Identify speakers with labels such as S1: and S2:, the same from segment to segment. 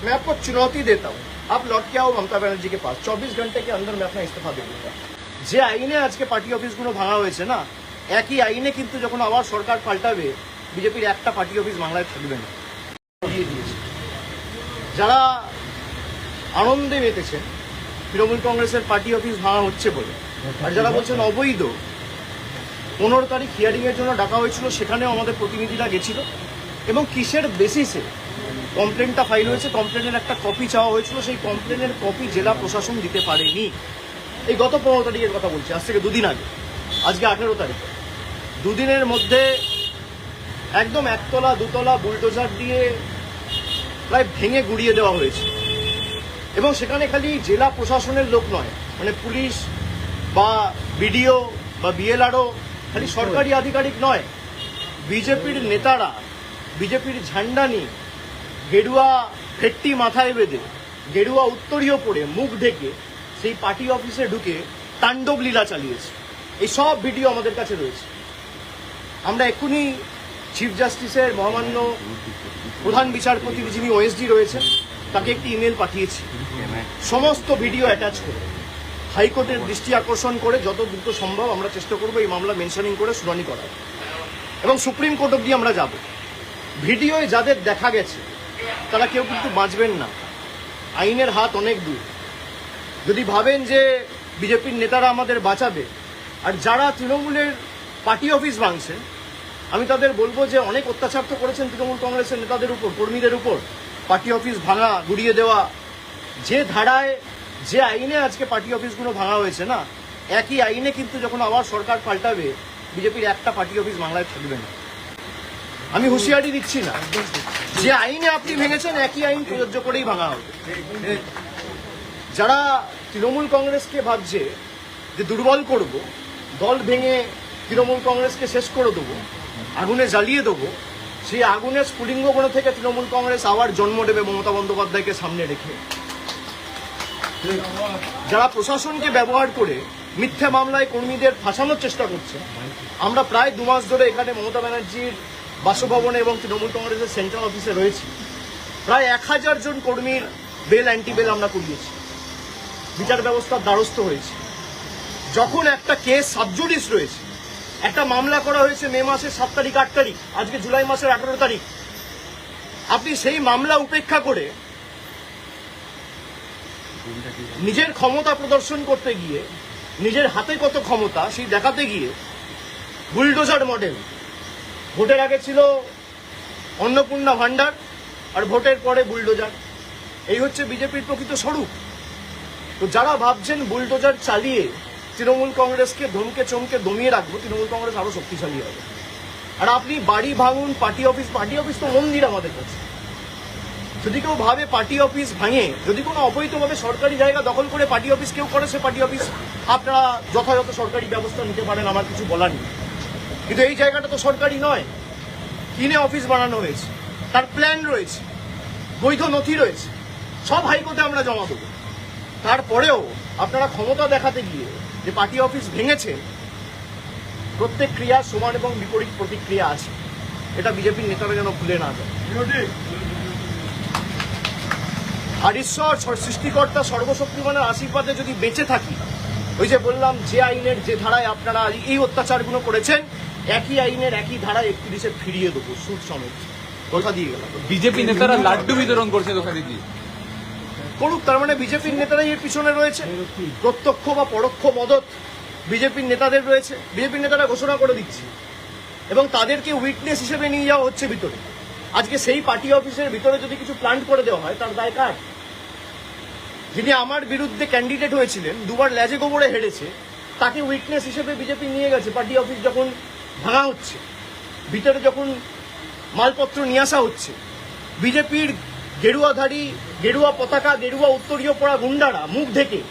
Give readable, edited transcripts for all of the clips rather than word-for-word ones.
S1: मैं आपको चुनौती देता हूँ, आप लौट के आओ ममता बनर्जी के पास, 24 घंटे के अंदर मैं अपना इस्तीफा दे दूंगा। যে আইনে আজকে পার্টি অফিসগুলো ভাঙা হয়েছে না, একই আইনে কিন্তু যখন আবার সরকার পাল্টাবে, বিজেপির একটা পার্টি অফিস বাংলায় থাকবে না। যারা আনন্দে মেতেছেন তৃণমূল কংগ্রেসের পার্টি অফিস ভাঙা হচ্ছে বলে, আর যারা বলছেন অবৈধ, 15 তারিখ হিয়ারিং এর জন্য ডাকা হয়েছিল, সেখানেও আমাদের প্রতিনিধিরা গেছিল এবং কিসের বেসিসে কমপ্লেনটা ফাইল হয়েছে, কমপ্লেনের একটা কপি চাওয়া হয়েছিল, সেই কমপ্লেনের কপি জেলা প্রশাসন দিতে পারেনি। এই গত 15 তারিখের কথা বলছি, আজ থেকে 2 দিন আগে, আজকে 18 তারিখ। 2 দিনের মধ্যে একদম একতলা দুতলা বুলডোজার দিয়ে প্রায় ভেঙে গুড়িয়ে দেওয়া হয়েছে। এবং সেখানে খালি জেলা প্রশাসনের লোক নয়, মানে পুলিশ বা বিডিও বা বিএলআরও, খালি সরকারি আধিকারিক নয়, বিজেপির নেতারা বিজেপির ঝান্ডা নিয়ে গেরুয়া ফেট্টি মাথায় বেঁধে, গেরুয়া উত্তরীয় পরে, মুখ ঢেকে সেই পার্টি অফিসে ঢুকে তাণ্ডব লীলা চালিয়েছে। এই সব ভিডিও আমাদের কাছে রয়েছে। আমরা এক্ষুনি চিফ জাস্টিসের মহামান্য প্রধান বিচারপতি যিনি ওএসডি রয়েছেন, তাকে একটি ইমেল পাঠিয়েছি, সমস্ত ভিডিও অ্যাটাচ করে হাইকোর্টের দৃষ্টি আকর্ষণ করে যত দ্রুত সম্ভব আমরা চেষ্টা করবো এই মামলা মেনশনিং করে শুনানি করার, এবং সুপ্রিম কোর্ট অব্দি আমরা যাব। ভিডিওয় যাদের দেখা গেছে তারা কেউ কিন্তু বাঁচবেন না, আইনের হাত অনেক দূর। যদি ভাবেন যে বিজেপির নেতারা আমাদের বাঁচাবে, আর যারা তৃণমূলের পার্টি অফিস ভাঙছেন, আমি তাদের বলবো যে অনেক অত্যাচার তো করেছেন তৃণমূল কংগ্রেসের নেতাদের উপর, কর্মীদের উপর, পার্টি অফিস ভাঙা, গুড়িয়ে দেওয়া। যে ধারায়, যে আইনে আজকে পার্টি অফিসগুলো ভাঙা হয়েছে না, একই আইনে কিন্তু যখন আবার সরকার পাল্টাবে, বিজেপির একটা পার্টি অফিস বাংলায় থাকবে না। আমি হুঁশিয়ারি দিচ্ছি না, যে আইনে আপনি ভেঙেছেন একই আইন প্রযোজ্য করেই ভাঙা হবে। যারা তৃণমূল কংগ্রেসকে ভাবছে যে দুর্বল করব, দল ভেঙে তৃণমূল কংগ্রেসকে শেষ করে দেবো, আগুনে জ্বালিয়ে দেবো, সেই আগুনের স্ফুলিঙ্গগুলো থেকে তৃণমূল কংগ্রেস আবার জন্ম নেবে মমতা বন্দ্যোপাধ্যায়কে সামনে রেখে। যারা প্রশাসনকে ব্যবহার করে মিথ্যা মামলায় কর্মীদের ফাঁসানোর চেষ্টা করছে, আমরা প্রায় 2 মাস ধরে এখানে মমতা ব্যানার্জির বাসভবনে এবং তৃণমূল কংগ্রেসের সেন্ট্রাল অফিসে রয়েছি। প্রায় 1000 জন কর্মীর বেল অ্যান্টি বেল আমরা করিয়েছি, বিচার ব্যবস্থার দ্বারস্থ হয়েছে। যখন একটা কেস সাবজুডিস রয়েছে, একটা মামলা করা হয়েছে মে মাসের 7 তারিখ 8 তারিখ, আজকে জুলাই মাসের 18 তারিখ, আপনি সেই মামলা উপেক্ষা করে নিজের ক্ষমতা প্রদর্শন করতে গিয়ে, নিজের হাতে কত ক্ষমতা সেই দেখাতে গিয়ে বুলডোজার মডেল, ভোটের আগে ছিল অন্নপূর্ণা ভান্ডার, আর ভোটের পরে বুলডোজার। এই হচ্ছে বিজেপির প্রকৃত স্বরূপ। তো যারা ভাবছেন বুলডোজার চালিয়ে তৃণমূল কংগ্রেসকে ধমকে চমকে দমিয়ে রাখবো, তৃণমূল কংগ্রেস আরো শক্তিশালী হবে। আর আপনি বাড়ি ভাঙুন, পার্টি অফিস তো মন্দির আমাদের কাছে। যদি কেউ ভাবে পার্টি অফিস ভাঙে, যদি কোনো অবৈধভাবে সরকারি জায়গা দখল করে পার্টি অফিস কেউ করে, সে পার্টি অফিস আপনারা যথাযথ সরকারি ব্যবস্থা নিতে পারেন, আমার কিছু বলার নেই। কিন্তু এই জায়গাটা তো সরকারি নয়, কিনে অফিস বানানো হয়েছে, তার প্ল্যান রয়েছে, বৈধ নথি রয়েছে, সব হাইকোর্টে আমরা জমা দেবো। তারপরেও আপনারা ক্ষমতা দেখাতে গিয়ে যে পার্টি অফিস ভেঙেছে, প্রত্যেক ক্রিয়ার সমান এবং বিপরীত প্রতিক্রিয়া আছে, এটা বিজেপির নেতারা যেন ভুলে না যায়। আর ঈশ্বর সৃষ্টিকর্তা সর্বশক্তিমানের আশীর্বাদে যদি বেঁচে থাকি, ওই যে বললাম, যে আইনের যে ধারায় আপনারা এই অত্যাচারগুলো করেছেন, একই আইনের একই ধারায় 31-এ ফিরিয়ে দেবো, সুদ সমেত, কথা দিয়ে গেলাম।
S2: বিজেপি নেতারা লাড্ডু বিতরণ করছে দোকানে গিয়ে,
S1: করুক, তার মানে বিজেপির নেতারাই এর পিছনে রয়েছে, প্রত্যক্ষ বা পরোক্ষ মদত বিজেপির নেতাদের রয়েছে। বিজেপির নেতারা ঘোষণা করে দিচ্ছে এবং তাদেরকে উইটনেস হিসেবে নিয়ে যাওয়া হচ্ছে ভিতরে। আজকে সেই পার্টি অফিসের ভিতরে যদি কিছু প্ল্যান্ট করে দেওয়া হয়, তার দায় কার? যিনি আমার বিরুদ্ধে ক্যান্ডিডেট হয়েছিলেন, 2বার ল্যাজে গোবরে হেরেছে, তাকে উইটনেস হিসেবে বিজেপি নিয়ে গেছে। পার্টি অফিস যখন ভাঙা হচ্ছে, ভিতরে যখন মালপত্র নিয়ে আসা হচ্ছে, বিজেপির গেরুয়াধারী, গেরুয়া পতাকা, গেরুয়া উত্তরীয় পড়া গুন্ডারা মুখ ঢেকে,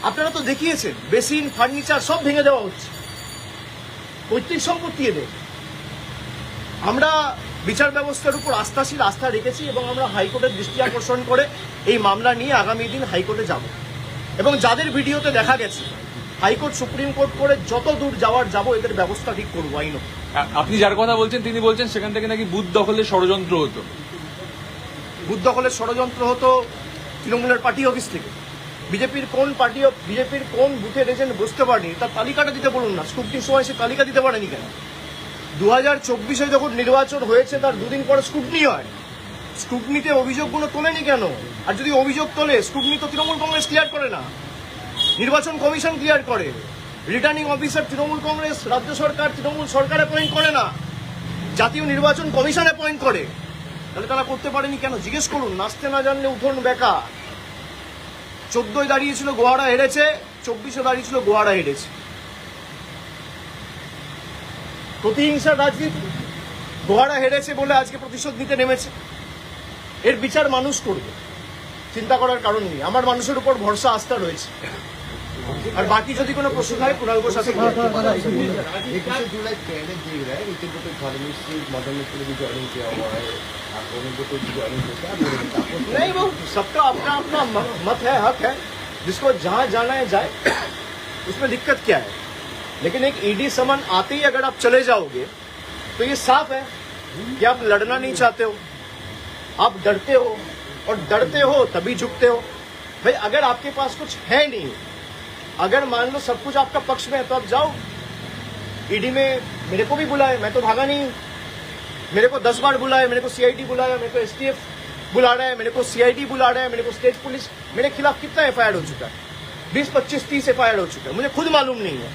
S1: আপনারা তো দেখিয়েছেন, বেসিন, ফার্নিচার সব ভেঙে দেওয়া হচ্ছে, পৈতৃক সম্পত্তি এদের। আমরা বিচার ব্যবস্থার উপর আস্থা রেখেছি এবং আমরা হাইকোর্টের দৃষ্টি আকর্ষণ করে এই মামলা নিয়ে আগামী দিন হাইকোর্টে যাব। এবং যাদের ভিডিওতে দেখা গেছে, হাইকোর্ট সুপ্রিম কোর্ট করে যত দূর যাওয়ার যাবো, এদের ব্যবস্থা ঠিক করবো আইন।
S2: আপনি যার কথা বলছেন তিনি বলছেন সেখান থেকে নাকি বুথ দখলের ষড়যন্ত্র হতো।
S1: বুথ দখলের ষড়যন্ত্র হতো তৃণমূলের পার্টি অফিস থেকে। বিজেপির কোন বুথের এজেন্ট বুঝতে পারেনি তার তালিকাটা দিতে বলুন না, স্ক্রুটিনির সময় সে তালিকা দিতে পারেনি কেন? 2024-এ যখন নির্বাচন হয়েছে তার দুদিন পরে স্ক্রুটিনি হয়, স্ক্রুটিনিতে অভিযোগগুলো তোলেনি কেন? আর যদি অভিযোগ তোলে, স্ক্রুটিনি তো তৃণমূল কংগ্রেস ক্লিয়ার করে না, নির্বাচন কমিশন ক্লিয়ার করে, রিটার্নিং অফিসার তৃণমূল কংগ্রেস রাজ্য সরকার তৃণমূল সরকার অ্যাপয়েন্ট করে না, জাতীয় নির্বাচন কমিশন অ্যাপয়েন্ট করে। তাহলে তারা করতে পারেনি কেন? জিজ্ঞেস করুন। নাচতে না জানলে উঠোন বেকা। 14-য় দাঁড়িয়েছিল গোহারা হেরেছে, 24-এ দাঁড়িয়েছিল গোহারা হেরেছে। প্রতিহিংসার রাজনীতি। গোহারা হেরেছে বলে আজকে প্রতিশোধ নিতে নেমেছে। এর বিচার মানুষ করবে, চিন্তা করার কারণ নেই। আমার মানুষের উপর ভরসা আস্থা রয়েছে। আর বাকি যদি কোনো প্রশ্ন থাকে কুণালবাবুর সাথে কথা বলবো।
S3: 21 जुलाई पहले देख रहा है नीतिन को तो इकोनॉमिक्स से मॉडर्न में भी ज्वाइनिंग किया हुआ है, आप दोनों को तो ज्वाइनिंग किया क्या बोलेंगे आपको?
S1: नहीं, वो सबका अपना अपना मत है, हक है, जिसको जहां जाना है जाए, उसमें दिक्कत क्या है? लेकिन एक ईडी समन आते ही अगर आप चले जाओगे तो ये साफ है कि आप लड़ना नहीं चाहते हो, आप डरते हो, और डरते हो तभी झुकते हो। भाई अगर आपके पास कुछ है नहीं, अगर मान लो सब कुछ आपका पक्ष में है तो आप जाओ। ईडी में मेरे को भी बुलाए, मैं तो भागा नहीं हूं। मेरे को 10 बार बुलाए, मेरे को सीआईडी बुलाया, मेरे को एसटीएफ बुला रहा है, मेरे को सीआईडी बुला रहा है, मेरे को स्टेट पुलिस। मेरे खिलाफ कितना एफआईआर हो चुका है? 20, 25, 30 एफआईआर हो चुका है, मुझे खुद मालूम नहीं है।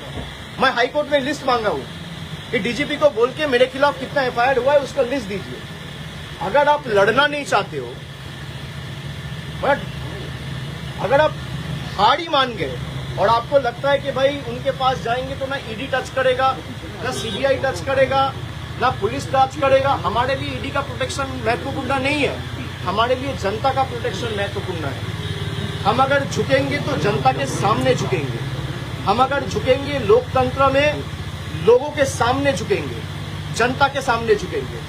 S1: मैं हाईकोर्ट में लिस्ट मांगा हूं कि डीजीपी को बोल के मेरे खिलाफ कितना एफआईआर हुआ है उसका लिस्ट दीजिए। अगर आप लड़ना नहीं चाहते हो, बट अगर आप हार ही मान गए और आपको लगता है कि भाई उनके पास जाएंगे तो ना ईडी टच करेगा, ना सीबीआई टच करेगा, ना पुलिस टच करेगा। हमारे लिए ईडी का प्रोटेक्शन महत्वपूर्ण नहीं है, हमारे लिए जनता का प्रोटेक्शन महत्वपूर्ण है। हम अगर झुकेंगे तो जनता के सामने झुकेंगे, हम अगर झुकेंगे लोकतंत्र में लोगों के सामने झुकेंगे, जनता के सामने झुकेंगे,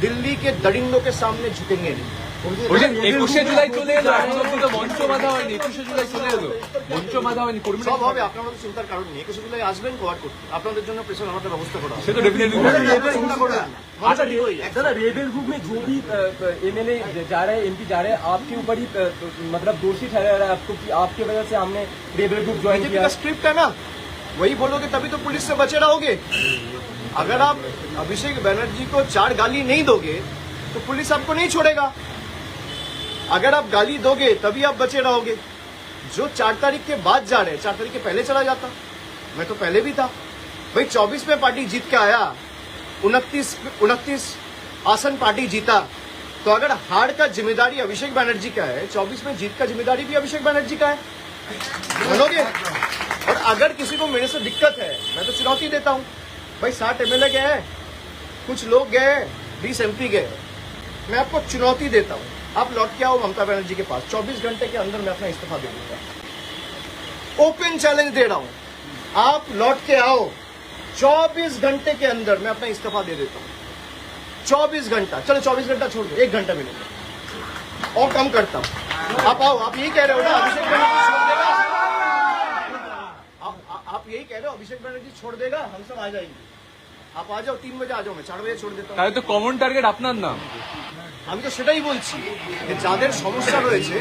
S1: दिल्ली के दरिंदों के सामने झुकेंगे नहीं।
S2: 21শে জুলাই চলে এলো, এখন অব্দি তো মঞ্চ বাঁধা হয়নি। 21শে জুলাই চলে এলো, মঞ্চ বাঁধা হয়নি। কর্মীরা
S1: সব হবে, আপনারা তো চিন্তার কারণ নেই। 21শে জুলাই আসবেন কোয়ার করতে, আপনাদের জন্য প্রেশার আমাদের ব্যবস্থা করা হবে।
S2: সে তো ডেফিনেটলি
S1: চিন্তা করবেন না। মানুষের ঠিক হয়ে যাবে।
S4: दादा रेबेल ग्रुप में जो भी एमएलए जा रहे हैं, एमपी जा रहे हैं, आपके ऊपर ही मतलब दोषी ठहराया जा रहा है आपको कि आपकी वजह से हमने रेबेल ग्रुप ज्वाइन
S1: बीजेपी
S4: किया।
S1: का स्क्रिप्ट है ना, वही बोलोगे तभी तो पुलिस से बचे रहोगे। अगर आप अभिषेक बनर्जी को 4 गाली नहीं दोगे तो पुलिस आपको नहीं छोड़ेगा। अगर आप गाली दोगे तभी आप बचे रहोगे। जो 4 तारीख के बाद जा रहे हैं, 4 तारीख के पहले चला जाता, मैं तो पहले भी था। भाई 24 में पार्टी जीत के आया, 29 आसन पार्टी जीता, तो अगर हार का जिम्मेदारी अभिषेक बनर्जी का है, 24 में जीत का जिम्मेदारी भी अभिषेक बनर्जी का है, मानोगे? और अगर किसी को मेरे से दिक्कत है, मैं तो चुनौती देता हूं। भाई 60 एमएलए गए हैं, कुछ लोग गए, 20 एमपी गए, मैं आपको चुनौती देता हूं, आप लौट के आओ ममता बनर्जी के पास, 24 घंटे के अंदर मैं अपना इस्तीफा दे दूंगा। ओपन चैलेंज दे रहा हूं, आप लौट के आओ, 24 घंटे के अंदर मैं अपना इस्तीफा दे देता हूं। 24 घंटा, चलो 24 घंटा छोड़ दो, 1 घंटा मिलेगा और कम करता हूं। आप आओ, आप यही कह रहे हो ना अभिषेक बनर्जी छोड़ देगा? आप यही कह रहे हो अभिषेक बनर्जी छोड़ देगा, हम सब आ जाएंगे। आप आ जाओ, 3 बजे आ जाओ, मैं 4 बजे छोड़ देता हूँ।
S2: তাহলে তো কমন টার্গেট আপনার নাম।
S1: আমি তো সেটাই বলছি যে যাদের সমস্যা রয়েছে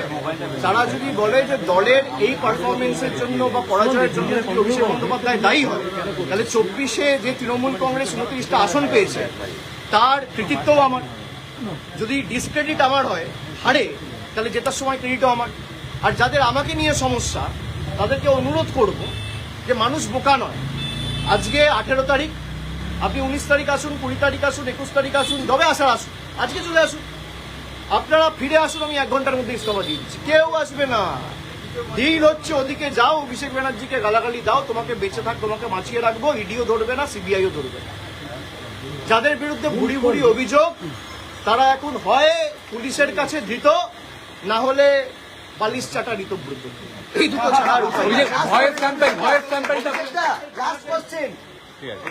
S1: তারা যদি বলে যে দলের এই পারফরমেন্সের জন্য বা পরাজয়ের জন্য যদি অভিষেক বন্দ্যোপাধ্যায় দায়ী হয়, তাহলে 24-এ যে তৃণমূল কংগ্রেস 29টা আসন পেয়েছে তার কৃতিত্বও আমার। যদি ডিসক্রেডিট আমার হয়, হারে, তাহলে জেতার সময় ক্রেডিটও আমার। আর যাদের আমাকে নিয়ে সমস্যা তাদেরকে অনুরোধ করব যে মানুষ বোকা নয়। আজকে 18 তারিখ, আপনি 19 তারিখ আসুন, 20 তারিখ আসুন, 21 তারিখ আসুন, যবে আসার আসুন, আজকে চলে আসুন। আপনারা ফিরে আসুন, আমি 1 ঘন্টার মধ্যে ইস্তফা দিয়ে দিচ্ছি। কেউ আসবে না। ডিল হচ্ছে ওদিকে যাও, অভিষেক ব্যানার্জিকে গালাগালি দাও, তোমাকে বেঁচে থাক, তোমাকে বাঁচিয়ে রাখবো, ইডিও ধরবে না, সিবিআইও ধরবে না। যাদের বিরুদ্ধে ভুড়ি ভুড়ি অভিযোগ তারা এখন হয় পুলিশের কাছে ধৃত, না হলে বালিশ চাটা ঋতব্রত। এই দুটো ছাড়া আর উপায় নেই।
S2: Voice campaign, voice campaign.
S1: Last question.
S2: ঠিক আছে।